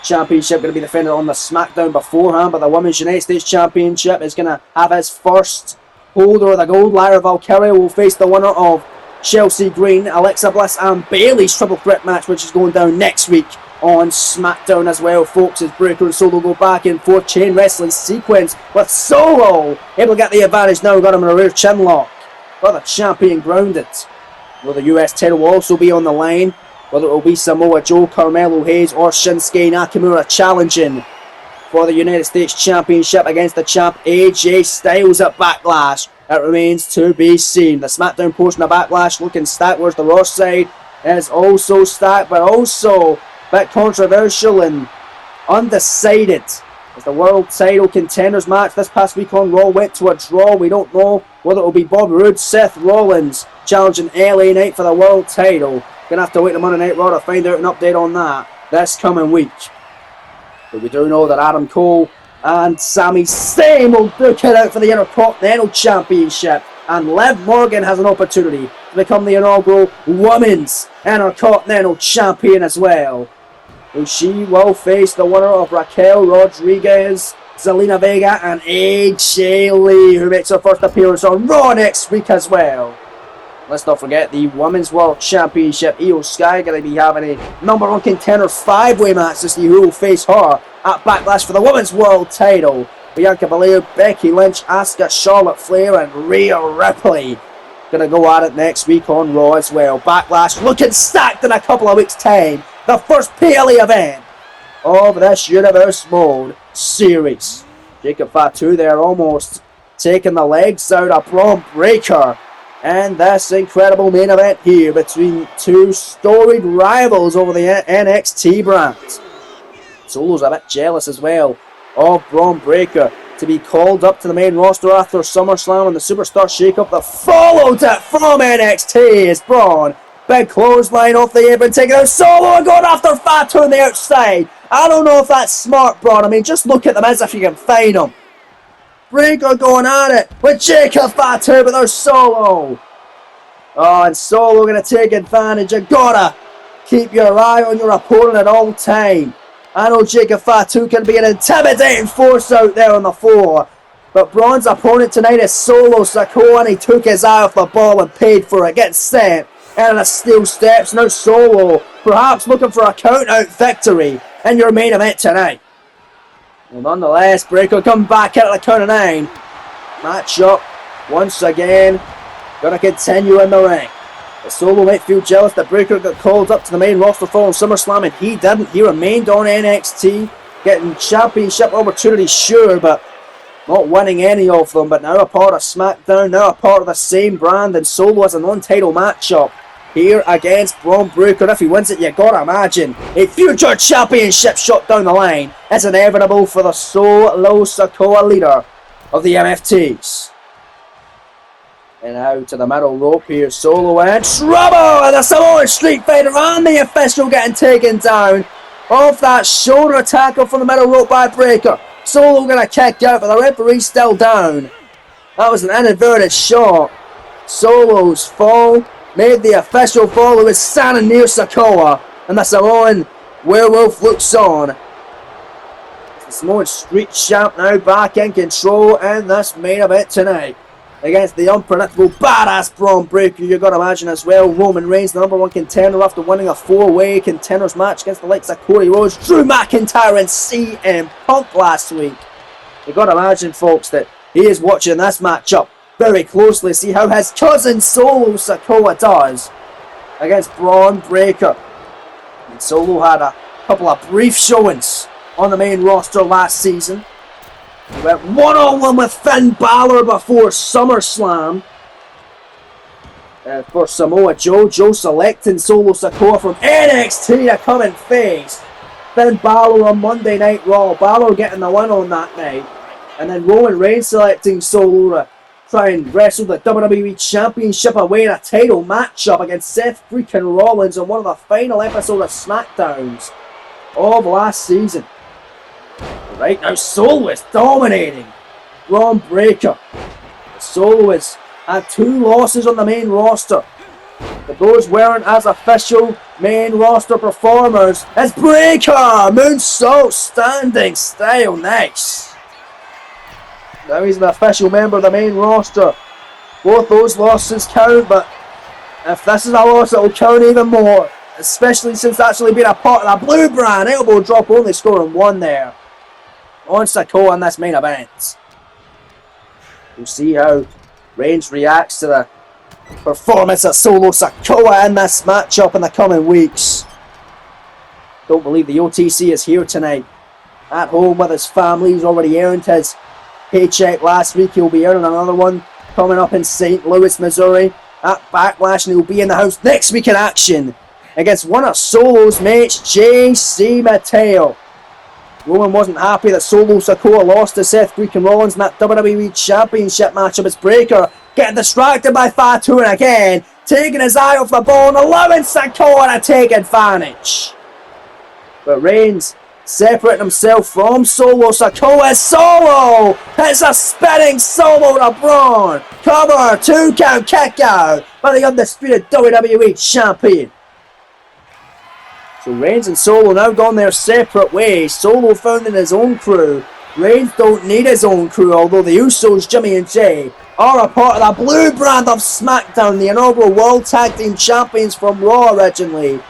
Championship going to be defended on the SmackDown beforehand, but the Women's United States Championship is going to have its first holder of the gold. Lyra Valkyria will face the winner of Chelsea Green, Alexa Bliss and Bayley's triple threat match, which is going down next week on SmackDown as well, folks, as Breaker and Solo go back and forth chain wrestling sequence, with Solo able to get the advantage now. Got him in a rear chin lock. Got the champion grounded. Will the US title also be on the line? Whether it will be Samoa Joe, Carmelo Hayes or Shinsuke Nakamura challenging for the United States Championship against the champ AJ Styles at Backlash, it remains to be seen. The SmackDown portion of Backlash looking stacked, whereas the Raw side is also stacked, but also a bit controversial and undecided, as the World Title Contenders match this past week on Raw went to a draw. We don't know whether it will be Bobby Roode, Seth Rollins challenging LA Knight for the World Title. Gonna have to wait till Monday Night Raw to find out an update on that this coming week. But we do know that Adam Cole and Sami Zayn will duke it out for the Intercontinental Championship, and Liv Morgan has an opportunity to become the inaugural Women's Intercontinental Champion as well. And she will face the winner of Raquel Rodriguez, Zelina Vega and AJ Lee, who makes her first appearance on Raw next week as well. Let's not forget the Women's World Championship. Io Sky going to be having a number one contender 5-way match to see who will face her at Backlash for the Women's World Title. Bianca Belair, Becky Lynch, Asuka, Charlotte Flair and Rhea Ripley going to go at it next week on Raw as well. Backlash looking stacked in a couple of weeks' time. The first PLE event of this Universe Mode series. Jacob Fatu there almost taking the legs out of Braun Breaker. And this incredible main event here between 2 storied rivals over the NXT brand. Solo's a bit jealous as well of Braun Breaker to be called up to the main roster after SummerSlam and the Superstar Shake-Up that followed it from NXT as Braun. Big clothesline off the apron, taking out Solo and going after Fatu on the outside. I don't know if that's smart, Braun. I mean, just look at them as if you can find them. Breaker going at it with Jacob Fatu, but there's Solo. Oh, and Solo going to take advantage. You gotta keep your eye on your opponent at all time. I know Jacob Fatu can be an intimidating force out there on the floor, but Braun's opponent tonight is Solo Sikoa, and he took his eye off the ball and paid for it. Gets set and a steel steps. Now Solo perhaps looking for a count-out victory in your main event tonight. Well, nonetheless, Breaker come back at the count of 9. Match up once again. Gonna continue in the ring. The Solo might feel jealous that Breaker got called up to the main roster following SummerSlam, and he didn't. He remained on NXT, getting championship opportunities, sure, but not winning any of them, but now a part of SmackDown, now a part of the same brand, and Solo has a non-title matchup here against Braun Breaker. If he wins it, you gotta imagine a future championship shot down the line is inevitable for the Solo Sikoa leader of the MFTs. And out to the middle rope here, Solo in trouble, and the Samoan Street Fighter and the official getting taken down off that shoulder tackle from the middle rope by Breaker. Solo gonna kick out, but the referee's still down. That was an inadvertent shot. Solo's fall made the official fall, who was standing near Sikoa, and the Samoan werewolf looks on. The Samoan Street Champ now back in control in this main event tonight against the unpredictable badass Braun Breaker. You've got to imagine as well, Roman Reigns, the number one contender after winning a 4-way contenders match against the likes of Cody Rhodes, Drew McIntyre and CM Punk last week. You've got to imagine, folks, that he is watching this matchup very closely, see how his cousin Solo Sikoa does against Braun Breaker. And Solo had a couple of brief showings on the main roster last season. He went one-on-one with Finn Balor before SummerSlam. For Samoa Joe selecting Solo Sikoa from NXT to come and face Finn Balor on Monday Night Raw. Balor getting the win on that night. And then Roman Reigns selecting Solo to try and wrestle the WWE Championship away in a title matchup against Seth freaking Rollins on one of the final episodes of SmackDowns of last season. Right now, Solo is dominating Braun Breaker. Solo has had 2 losses on the main roster, but those weren't as official main roster performers as Breaker. Moonsault standing style, nice. Now he's an official member of the main roster. Both those losses count, but if this is a loss, it'll count even more, especially since actually being a part of the blue brand. Elbow drop, only scoring 1 there on Sikoa in this main event. We'll see how Reigns reacts to the performance of Solo Sikoa in this matchup in the coming weeks. Don't believe the OTC is here tonight. At home with his family. He's already earned his paycheck last week. He'll be earning another one coming up in St. Louis, Missouri at Backlash, and he'll be in the house next week in action against one of Solo's mates, JC Mateo. Roman wasn't happy that Solo Sikoa lost to Seth freaking Rollins in that WWE Championship matchup as Breaker getting distracted by Fatu and again taking his eye off the ball and allowing Sikoa to take advantage. But Reigns separating himself from Solo Sikoa. Solo hits a spinning Solo to Braun. Cover, 2 count kick out by the undisputed WWE Champion. So Reigns and Solo now gone their separate ways. Solo found in his own crew. Reigns don't need his own crew, although the Usos, Jimmy and Jay, are a part of the blue brand of SmackDown, the inaugural World Tag Team Champions from Raw originally.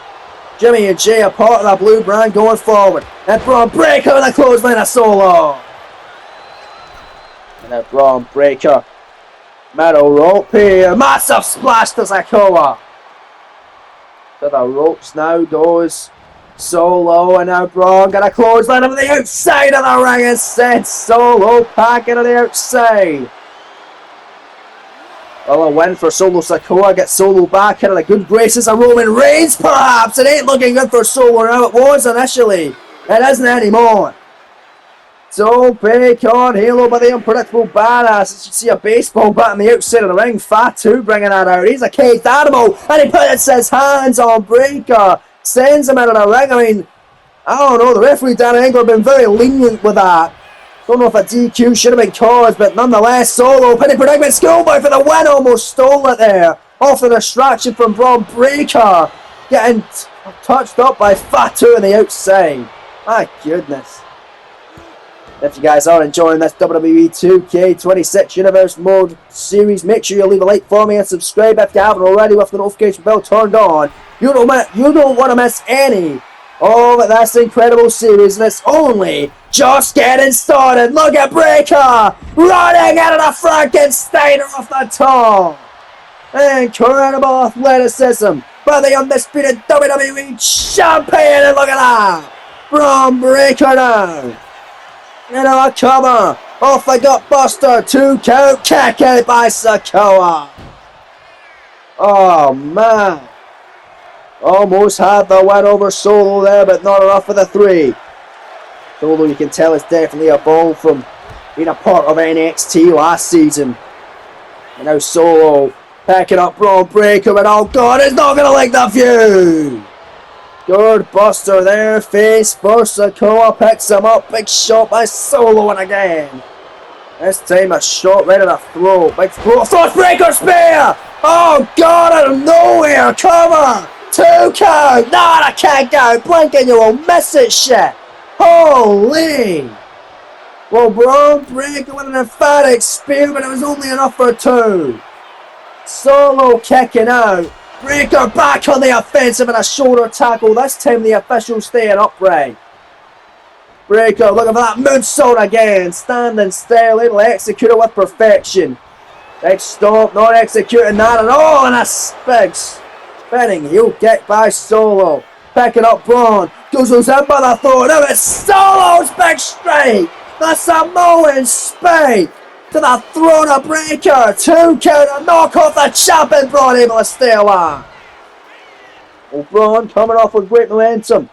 Jimmy and Jay are part of the blue brand going forward. And Braun Breaker with a clothesline of Solo. And now Braun Breaker. Middle rope here. Massive splash to Sikoa. To the ropes now goes Solo, and now Braun got a clothesline over the outside of the ring and sent Solo packing to the outside. Well, a win for Solo Sikoa gets Solo back into the good graces of Roman Reigns, perhaps. It ain't looking good for Solo now. It was initially. It isn't anymore. So big on Halo by the unpredictable badass. As you see a baseball bat on the outside of the ring. Fatu bringing that out. He's a caged animal. And he puts his hands on Breaker. Sends him out of the ring. I mean, I don't know. The referee down in England have been very lenient with that. Don't know if a DQ should have been caused, but nonetheless, Solo, penny predicament, schoolboy for the win. Almost stole it there. Off the distraction from Braun Breaker. Getting touched up by Fatu on the outside. My goodness. If you guys are enjoying this WWE 2K26 Universe Mode series, make sure you leave a like for me and subscribe if you haven't already with the notification bell turned on. You don't want to miss any of this incredible series, and it's only just getting started. Look at Breaker running out of the Frankensteiner off the top. Incredible athleticism by the undisputed WWE Champion, and look at that. Braun Breaker now. You know, a cover Off the gut buster. 2 count. Kick out by Sikoa. Oh, man. Almost had the win over Solo there, but not enough for the 3. Solo, you can tell, is definitely a ball from being a part of NXT last season. And now Solo picking up Braun Breaker, but oh god, it's not going to like the view. Good buster there, face first. Sikoa picks him up. Big shot by Solo, and again. This time a shot right in the throat. Big throat. Thrust breaker spear! Oh god, out of nowhere! Cover! 2 count! Not a kick out! Blink and you will miss it, shit! Holy! Well, Braun Breaker with an emphatic spear, but it was only enough for 2. Solo kicking out. Breaker back on the offensive and a shoulder tackle. This time the official staying upright. Breaker looking for that moonsault again. Standing still, able to execute it with perfection. Big stop, not executing that at all. And a big spinning heel kick by Solo. Picking up Braun. Goes in by the throat. Now it's Solo's big strike. The Samoan spike to the throat of Breaker. 2 count, a knock off the champion. Braun able to stay alive. Well, Braun coming off with great momentum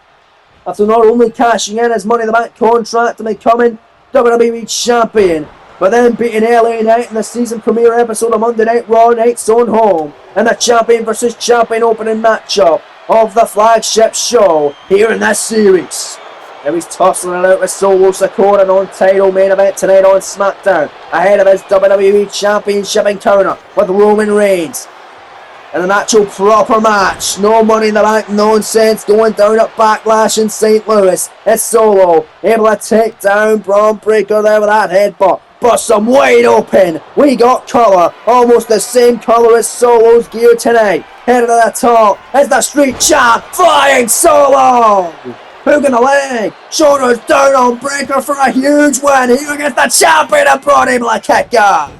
after not only cashing in his Money in the Bank contract and becoming WWE Champion, but then beating LA Knight in the season premiere episode of Monday Night Raw Night's Own Home and the Champion vs Champion opening matchup of the flagship show here in this series. Now he's tossing it out with Solo Sikoa, an on-title main event tonight on SmackDown, ahead of his WWE Championship encounter with Roman Reigns. In an actual proper match, no Money in the Bank nonsense going down at Backlash in St. Louis. It's Solo able to take down Braun Breaker there with that headbutt. Bust him wide open. We got colour, almost the same colour as Solo's gear tonight. Headed to the top, it's the Street Champ, Flying Solo! Hook in the leg, shoulders down on Breaker for a huge win. Here against the champion and Braun able to kick out.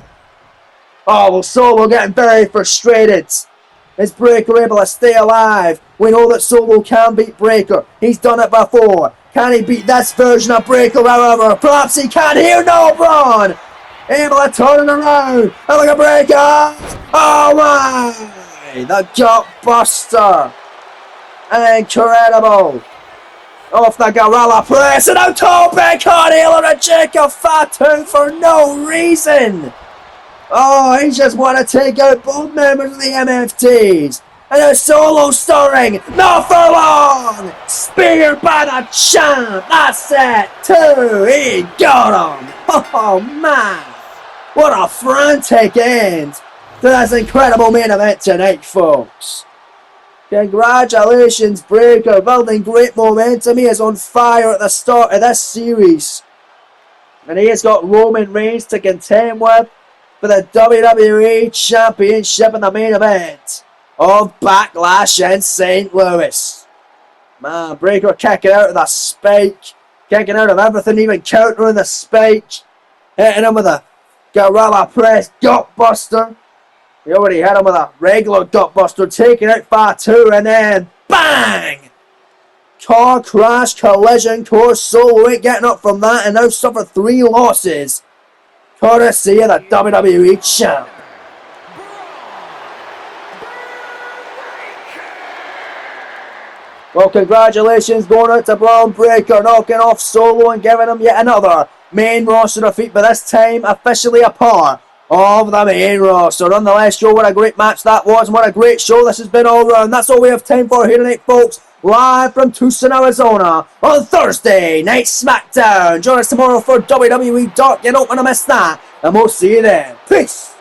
Oh, well, Solo getting very frustrated. Is Breaker able to stay alive? We know that Solo can beat Breaker. He's done it before. Can he beat this version of Breaker, however? Perhaps he can here. No, Braun! Able to turn it around. And look at Breaker! Oh my! The gut buster. Incredible. Off the Gorilla Press and out to Breaker. Healer and Jacob Fatu for no reason. Oh, he just want to take out both members of the MFTs. And a Solo stirring, not for long. Speared by the champ. That's it. 2. He got him. Oh man, what a frantic end to this incredible main event tonight, folks. Congratulations, Breaker, building great momentum. He is on fire at the start of this series. And he has got Roman Reigns to contend with for the WWE Championship in the main event of Backlash in St. Louis. Man, Breaker kicking out of the spike, kicking out of everything, even countering the spike, hitting him with a Gorilla Press Gutbuster. He already hit him with a regular Gutbuster, taking out Fatu, and then bang! Car crash, collision, course Solo ain't getting up from that and now suffered 3 losses. Courtesy of the WWE Champ. Well, congratulations going out to Braun Breaker, knocking off Solo and giving him yet another main roster defeat, but this time officially a part of the main roster. Nonetheless, Joe, what a great match that was, and what a great show this has been all round. That's all we have time for here tonight, folks. Live from Tucson, Arizona on Thursday Night SmackDown. Join us tomorrow for WWE Dark. You don't want to miss that, and we'll see you then. Peace.